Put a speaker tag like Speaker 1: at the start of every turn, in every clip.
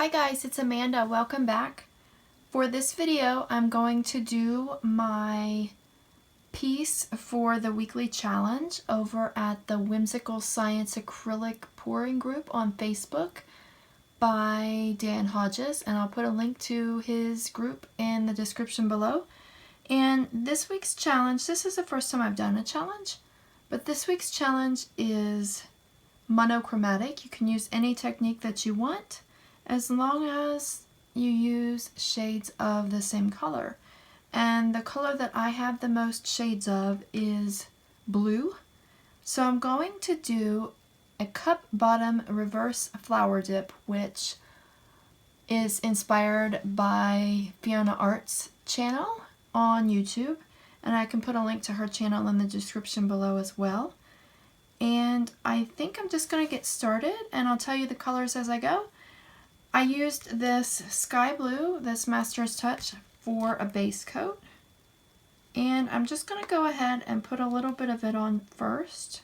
Speaker 1: Hi guys, it's Amanda. Welcome back. For this video, I'm going to do my piece for the weekly challenge over at the Whimsical Science Acrylic Pouring Group on Facebook by Dan Hodges, and I'll put a link to his group in the description below. And this week's challenge, this is the first time I've done a challenge, but this week's challenge is monochromatic. You can use any technique that you want, as long as you use shades of the same color. And the color that I have the most shades of is blue. So I'm going to do a cup bottom reverse flower dip, which is inspired by Fiona Art's channel on YouTube. And I can put a link to her channel in the description below as well. And I think I'm just going to get started, and I'll tell you the colors as I go. I used this sky blue, this Master's Touch, for a base coat. And I'm just going to go ahead and put a little bit of it on first.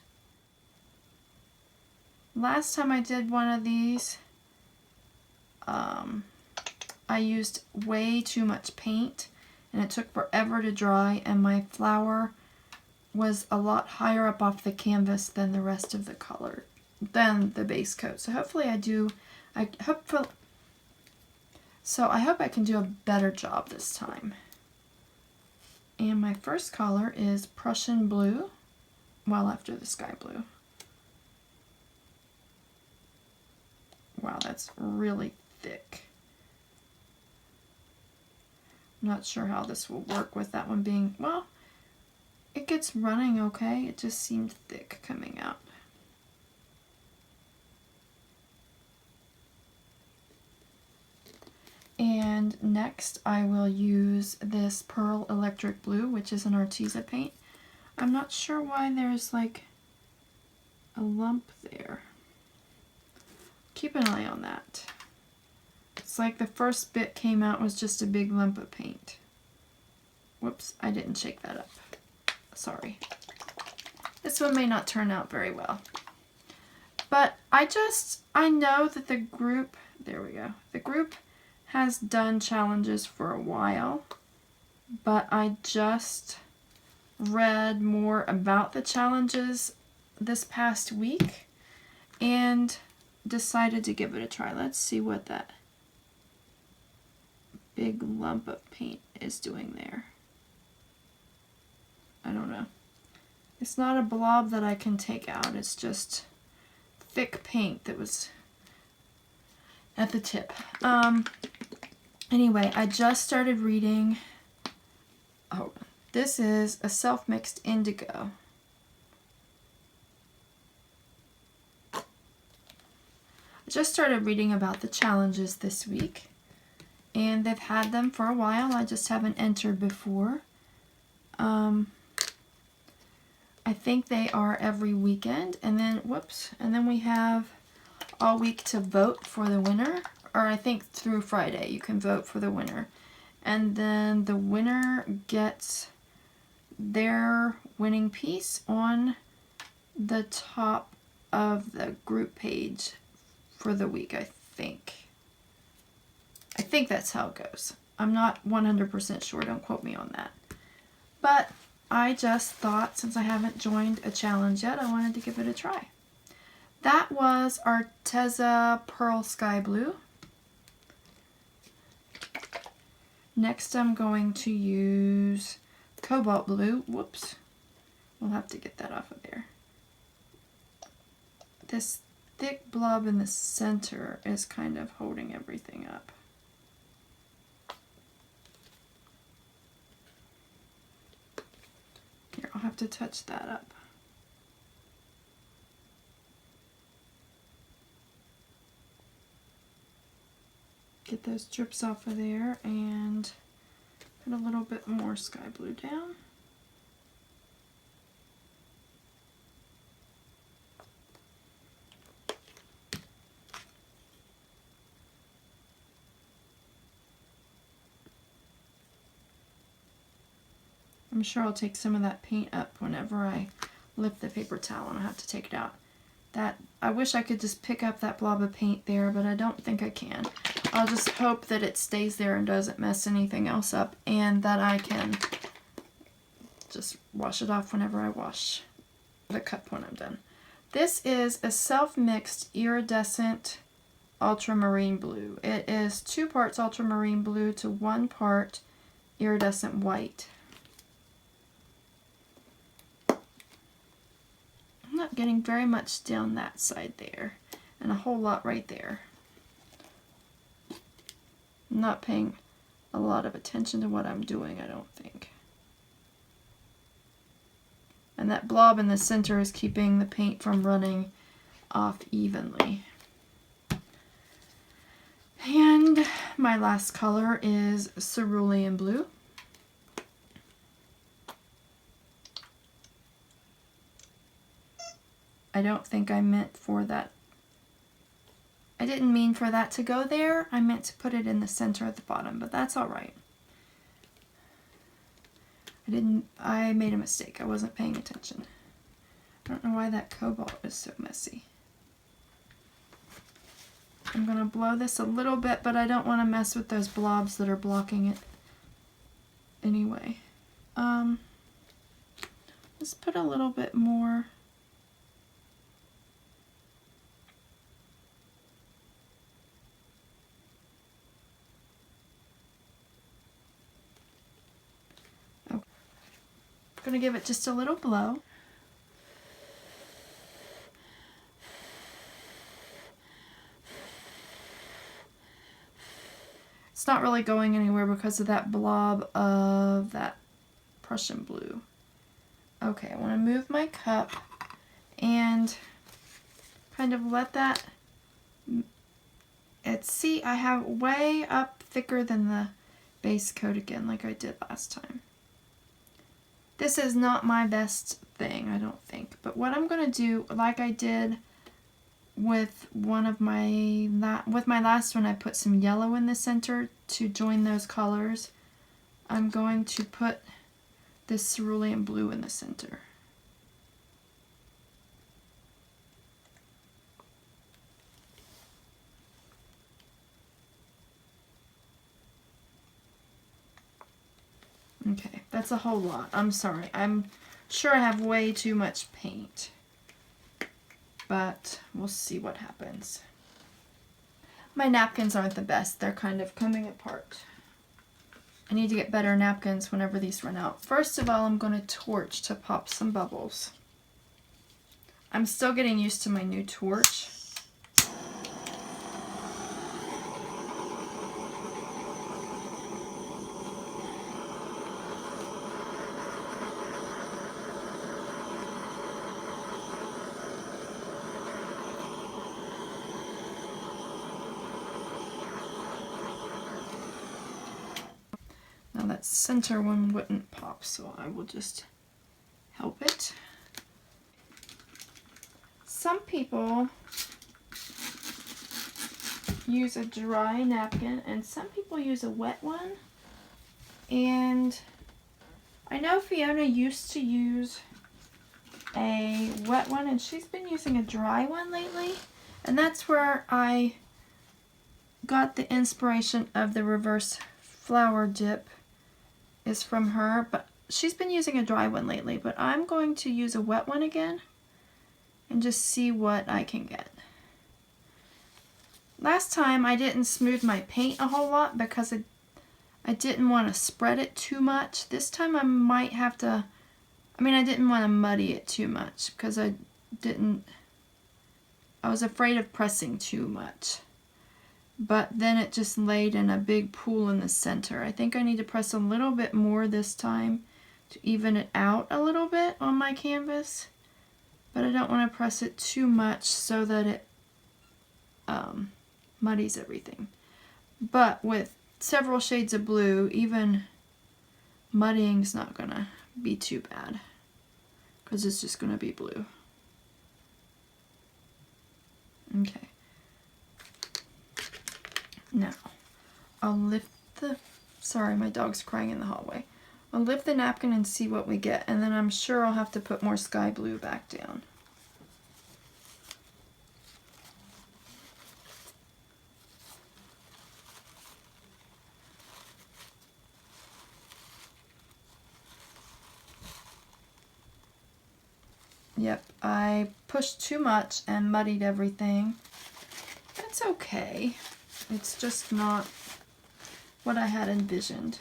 Speaker 1: Last time I did one of these, I used way too much paint, and it took forever to dry, and my flower was a lot higher up off the canvas than the rest of the color, than the base coat. So hopefully I hope I can do a better job this time. And my first color is Prussian blue, well after the sky blue. Wow, that's really thick. I'm not sure how this will work with that one being, well, it gets running okay. It just seemed thick coming out. And next I will use this Pearl Electric Blue, which is an Arteza paint. I'm not sure why there's like a lump there. Keep an eye on that. It's like the first bit came out was just a big lump of paint. Whoops, I didn't shake that up. Sorry. This one may not turn out very well. But I know that the group, there we go, the group has done challenges for a while, but I just read more about the challenges this past week and decided to give it a try. Let's see what that big lump of paint is doing there. I don't know. It's not a blob that I can take out. It's just thick paint that was at the tip. Anyway, I just started reading, oh, this is a self-mixed indigo. I just started reading about the challenges this week, and they've had them for a while. I just haven't entered before. I think they are every weekend, and then, whoops, and then we have all week to vote for the winner, or I think through Friday you can vote for the winner. And then the winner gets their winning piece on the top of the group page for the week, I think. I think that's how it goes. I'm not 100% sure, don't quote me on that. But I just thought, since I haven't joined a challenge yet, I wanted to give it a try. That was Arteza Pearl Sky Blue. Next I'm going to use Cobalt Blue. Whoops. We'll have to get that off of there. This thick blob in the center is kind of holding everything up. Here, I'll have to touch that up. Get those drips off of there and put a little bit more sky blue down. I'm sure I'll take some of that paint up whenever I lift the paper towel and I have to take it out. That, I wish I could just pick up that blob of paint there, but I don't think I can. I'll just hope that it stays there and doesn't mess anything else up, and that I can just wash it off whenever I wash the cup when I'm done. This is a self-mixed iridescent ultramarine blue. It is 2 parts ultramarine blue to 1 part iridescent white. I'm not getting very much down that side there, and a whole lot right there. I'm not paying a lot of attention to what I'm doing, I don't think. And that blob in the center is keeping the paint from running off evenly. And my last color is cerulean blue. I don't think I meant for that. I didn't mean for that to go there. I meant to put it in the center at the bottom, but that's all right. I made a mistake. I wasn't paying attention. I don't know why that cobalt is so messy. I'm going to blow this a little bit, but I don't want to mess with those blobs that are blocking it anyway. Let's put a little bit more. I'm going to give it just a little blow. It's not really going anywhere because of that blob of that Prussian blue. Okay, I want to move my cup and kind of let that, see, I have way up thicker than the base coat again like I did last time. This is not my best thing, I don't think, but what I'm going to do, like I did with my last one, I put some yellow in the center to join those colors. I'm going to put this cerulean blue in the center. Okay, that's a whole lot. I'm sorry. I'm sure I have way too much paint, but we'll see what happens. My napkins aren't the best. They're kind of coming apart. I need to get better napkins whenever these run out. First of all, I'm going to torch to pop some bubbles. I'm still getting used to my new torch. Now that center one wouldn't pop, so I will just help it. Some people use a dry napkin and some people use a wet one. And I know Fiona used to use a wet one and she's been using a dry one lately. And that's where I got the inspiration of the reverse flower dip, is from her, but she's been using a dry one lately, but I'm going to use a wet one again and just see what I can get. Last time I didn't smooth my paint a whole lot because I didn't want to spread it too much. This time I might have to, I didn't want to muddy it too much because I was afraid of pressing too much. But then it just laid in a big pool in the center. I think I need to press a little bit more this time to even it out a little bit on my canvas. But I don't want to press it too much so that it muddies everything. But with several shades of blue, even muddying's not going to be too bad because it's just going to be blue. Okay. Now, I'll lift the, sorry, my dog's crying in the hallway. I'll lift the napkin and see what we get, and then I'm sure I'll have to put more sky blue back down. Yep, I pushed too much and muddied everything. That's okay. It's just not what I had envisioned.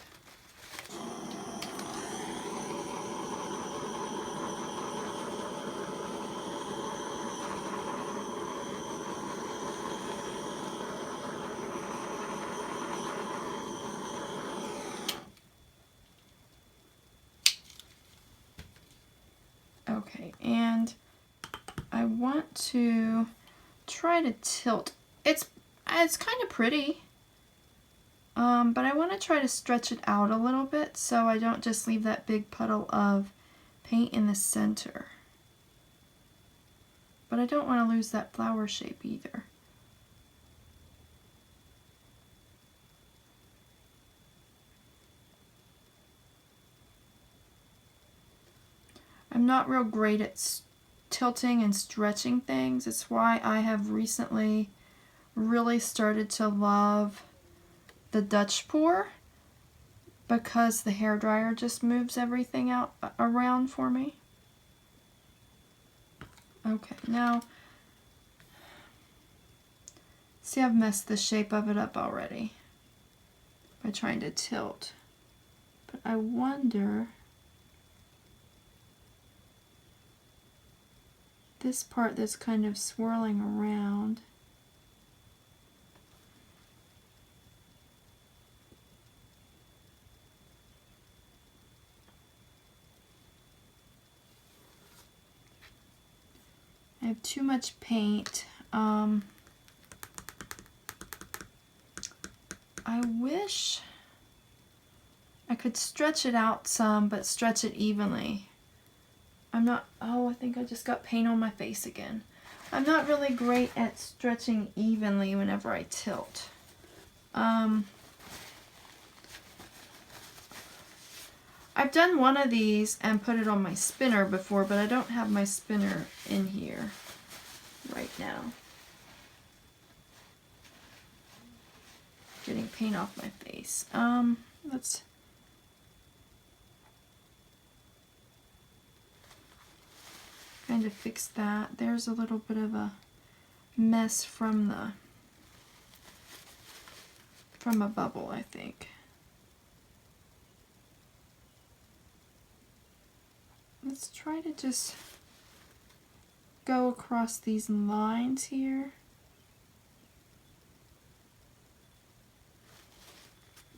Speaker 1: Okay, and I want to try to tilt. It's kind of pretty, but I want to try to stretch it out a little bit so I don't just leave that big puddle of paint in the center. But I don't want to lose that flower shape either. I'm not real great at tilting and stretching things. It's why I have recently really started to love the Dutch pour, because the hairdryer just moves everything out around for me. Okay, now, see, I've messed the shape of it up already by trying to tilt. But I wonder, this part that's kind of swirling around, I have too much paint. I wish I could stretch it out some, but stretch it evenly. I'm not, oh, I think I just got paint on my face again. I'm not really great at stretching evenly whenever I tilt. I've done one of these and put it on my spinner before, but I don't have my spinner in here right now. Getting paint off my face. Let's kind of fix that. There's a little bit of a mess from a bubble, I think. Let's try to just go across these lines here.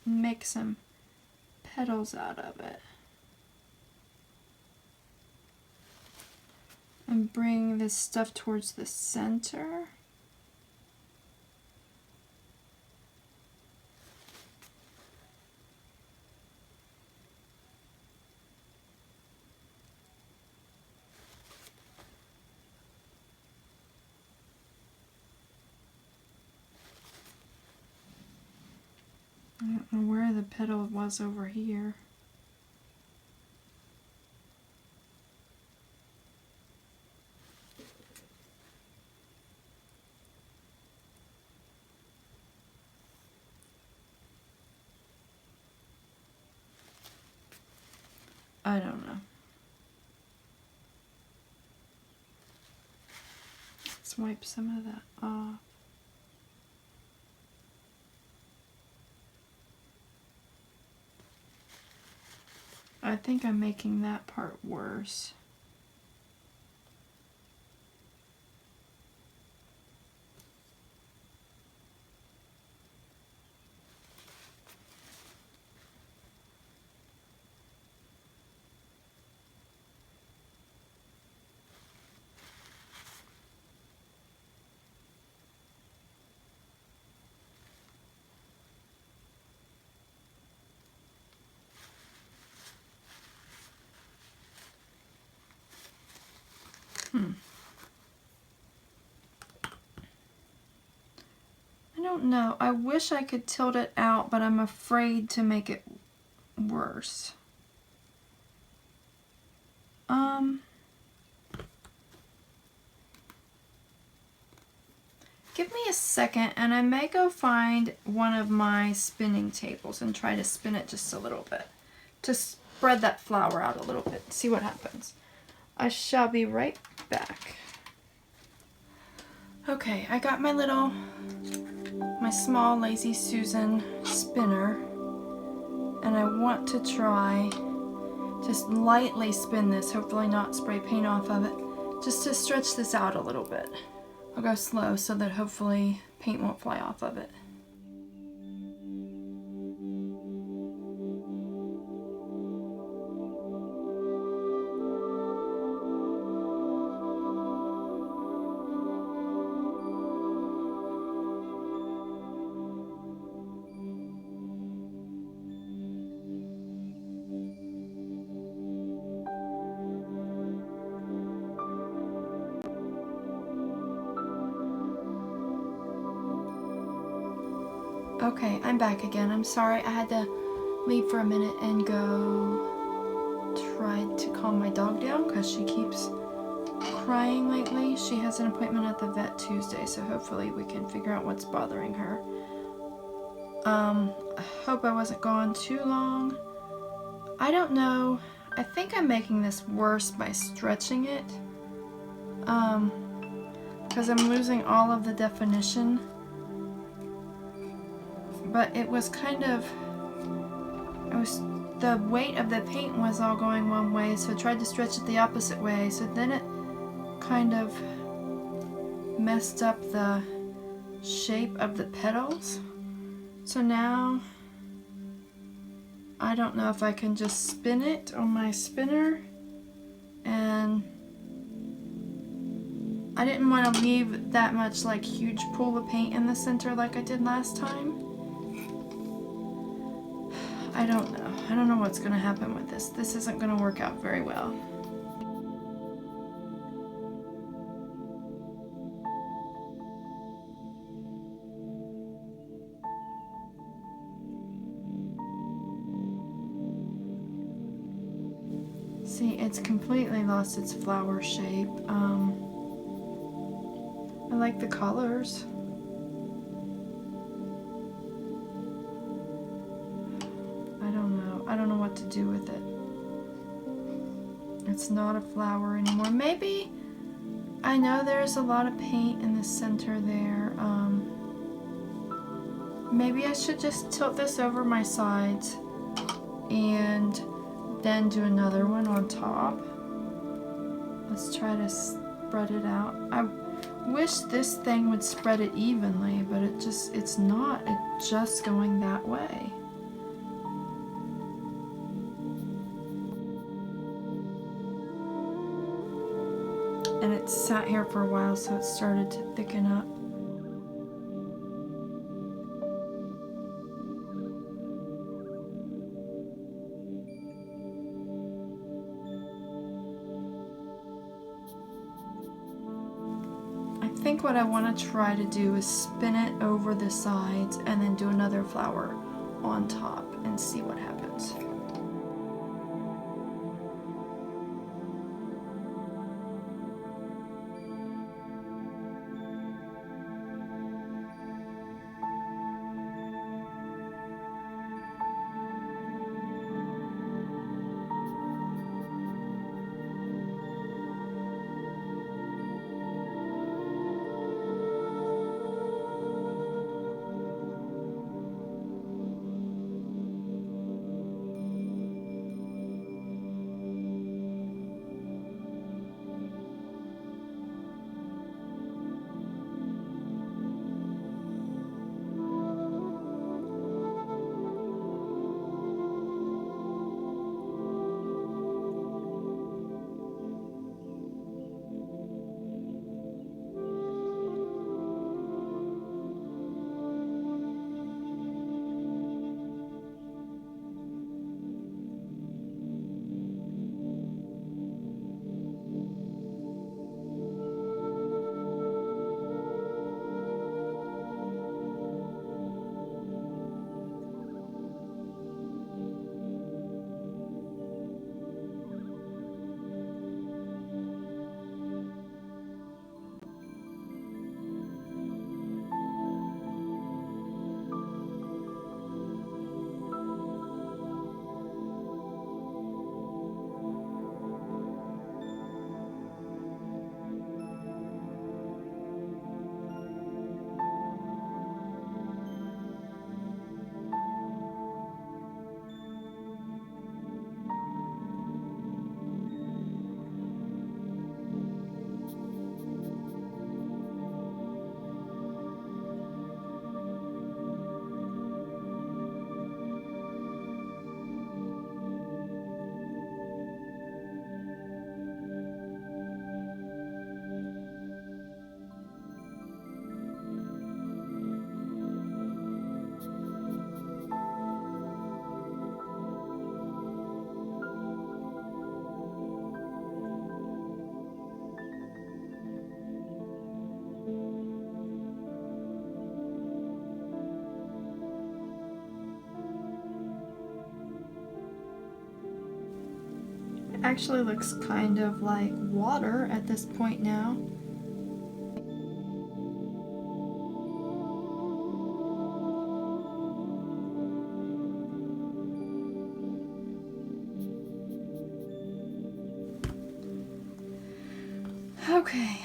Speaker 1: Make some petals out of it. And bring this stuff towards the center. I don't know where the petal was over here. I don't know. Let's wipe some of that off. I think I'm making that part worse. I don't know. I wish I could tilt it out, but I'm afraid to make it worse. Give me a second, and I may go find one of my spinning tables and try to spin it just a little bit to spread that flower out a little bit, see what happens. I shall be right back. Okay, I got my small Lazy Susan spinner, and I want to try just lightly spin this, hopefully not spray paint off of it, just to stretch this out a little bit. I'll go slow so that hopefully paint won't fly off of it. Okay, I'm back again. I'm sorry, I had to leave for a minute and go try to calm my dog down because she keeps crying lately. She has an appointment at the vet Tuesday, so hopefully we can figure out what's bothering her. I hope I wasn't gone too long. I don't know. I think I'm making this worse by stretching it. Because I'm losing all of the definition. But it was kind of, the weight of the paint was all going one way, so I tried to stretch it the opposite way, so then it kind of messed up the shape of the petals. So now, I don't know if I can just spin it on my spinner, and I didn't want to leave that much like huge pool of paint in the center like I did last time. I don't know. I don't know what's going to happen with this. This isn't going to work out very well. See, it's completely lost its flower shape. I like the colors. I don't know what to do with it. It's not a flower anymore. Maybe, I know there's a lot of paint in the center there. Maybe I should just tilt this over my sides and then do another one on top. Let's try to spread it out. I wish this thing would spread it evenly, but it's not. It's just going that way. And it sat here for a while, so it started to thicken up. I think what I want to try to do is spin it over the sides and then do another flower on top and see what happens. actually looks kind of like water at this point now. Okay,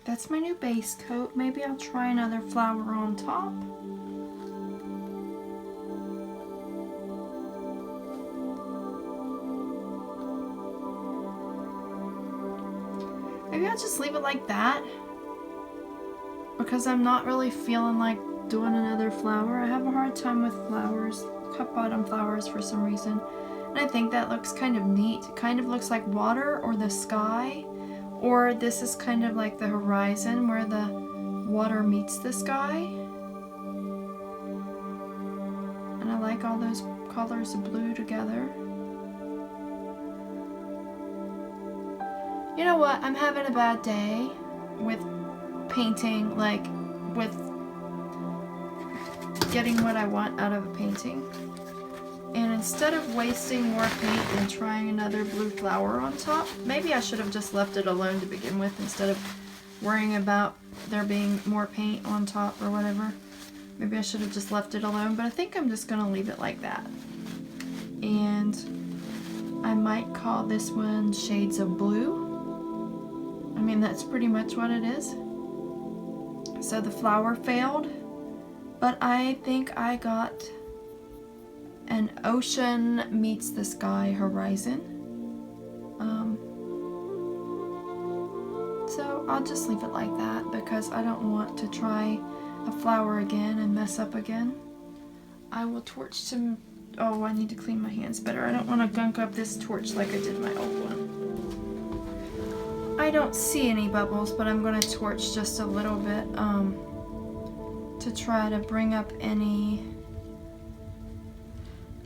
Speaker 1: that's my new base coat. Maybe I'll try another flower on top. Maybe I'll just leave it like that, because I'm not really feeling like doing another flower. I have a hard time with flowers, cup bottom flowers for some reason. And I think that looks kind of neat. It kind of looks like water or the sky, or this is kind of like the horizon where the water meets the sky. And I like all those colors of blue together. You know what? I'm having a bad day with painting, like with getting what I want out of a painting. And instead of wasting more paint and trying another blue flower on top, maybe I should have just left it alone to begin with instead of worrying about there being more paint on top or whatever. Maybe I should have just left it alone, but I think I'm just going to leave it like that. And I might call this one Shades of Blue. I mean, that's pretty much what it is. So the flower failed, but I think I got an ocean meets the sky horizon. So I'll just leave it like that because I don't want to try a flower again and mess up again. I will torch some. Oh, I need to clean my hands better. I don't want to gunk up this torch like I did my old one. I don't see any bubbles, but I'm going to torch just a little bit to try to bring up any.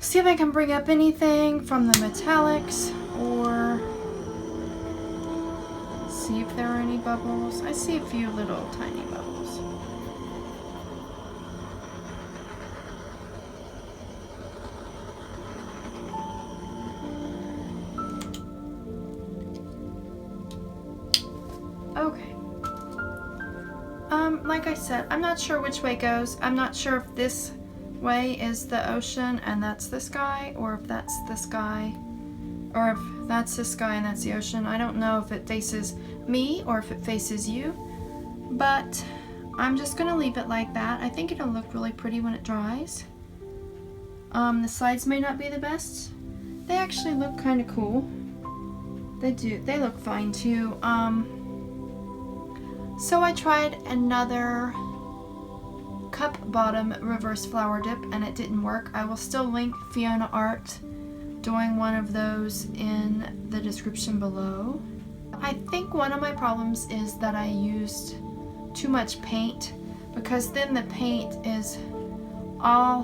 Speaker 1: See if I can bring up anything from the metallics, or see if there are any bubbles. I see a few little tiny bubbles. Okay. Like I said, I'm not sure which way goes. I'm not sure if this way is the ocean and that's the sky, or if that's the sky, or if that's the sky and that's the ocean. I don't know if it faces me or if it faces you, but I'm just gonna leave it like that. I think it'll look really pretty when it dries. The sides may not be the best. They actually look kind of cool. They do. They look fine too. So I tried another cup bottom reverse flower dip and it didn't work. I will still link Fiona Art doing one of those in the description below. I think one of my problems is that I used too much paint, because then the paint is a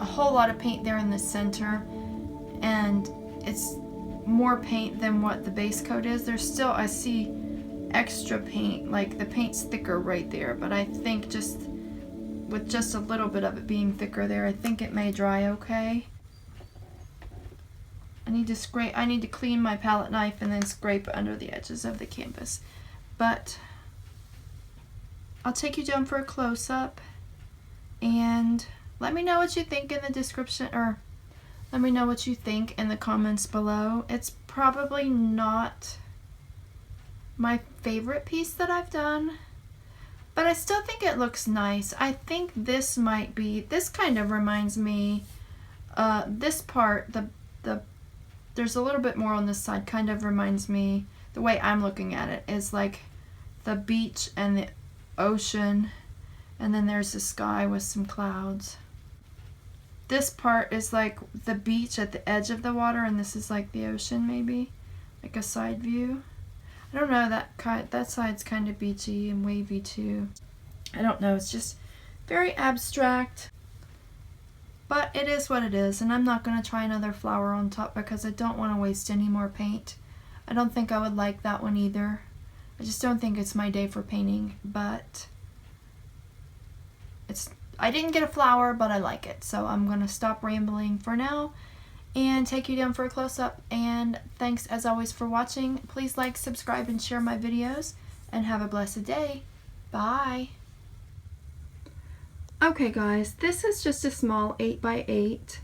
Speaker 1: whole lot of paint there in the center, and it's more paint than what the base coat is. There's still, I see extra paint, like the paint's thicker right there, but I think just with just a little bit of it being thicker there, I think it may dry okay. I need to clean my palette knife and then scrape under the edges of the canvas. But I'll take you down for a close-up and let me know what you think in the description, or let me know what you think in the comments below. It's probably not my favorite piece that I've done, but I still think it looks nice. I think this might be, this kind of reminds me, this part, there's a little bit more on this side, kind of reminds me, the way I'm looking at it, is like the beach and the ocean, and then there's the sky with some clouds. This part is like the beach at the edge of the water, and this is like the ocean, maybe, like a side view. I don't know, that side's kind of beachy and wavy too. I don't know, it's just very abstract. But it is what it is, and I'm not going to try another flower on top because I don't want to waste any more paint. I don't think I would like that one either. I just don't think it's my day for painting, but I didn't get a flower, but I like it. So I'm going to stop rambling for now, and take you down for a close-up. And thanks as always for watching. Please like, subscribe, and share my videos, and have a blessed day. Bye. Okay guys, this is just a small 8x8,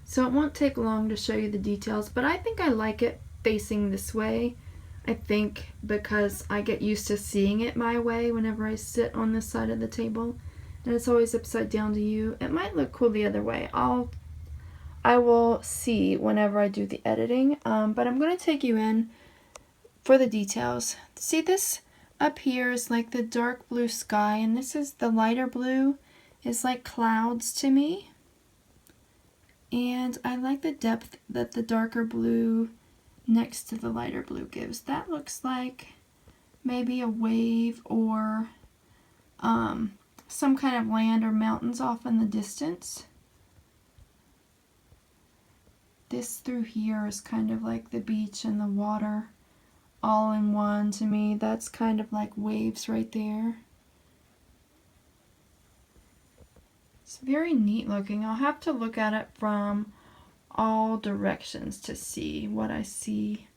Speaker 1: so it won't take long to show you the details, but I think I like it facing this way. I think because I get used to seeing it my way whenever I sit on this side of the table, and it's always upside down to you. It might look cool the other way. I will see whenever I do the editing, but I'm going to take you in for the details. See, this up here is like the dark blue sky, and this is the lighter blue is like clouds to me. And I like the depth that the darker blue next to the lighter blue gives. That looks like maybe a wave or some kind of land or mountains off in the distance. This through here is kind of like the beach and the water all in one to me. That's kind of like waves right there. It's very neat looking. I'll have to look at it from all directions to see what I see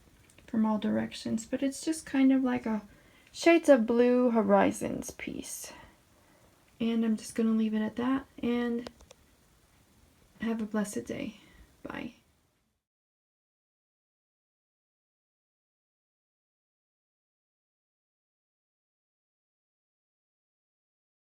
Speaker 1: from all directions, but it's just kind of like a Shades of Blue Horizons piece. And I'm just going to leave it at that, and have a blessed day. Bye.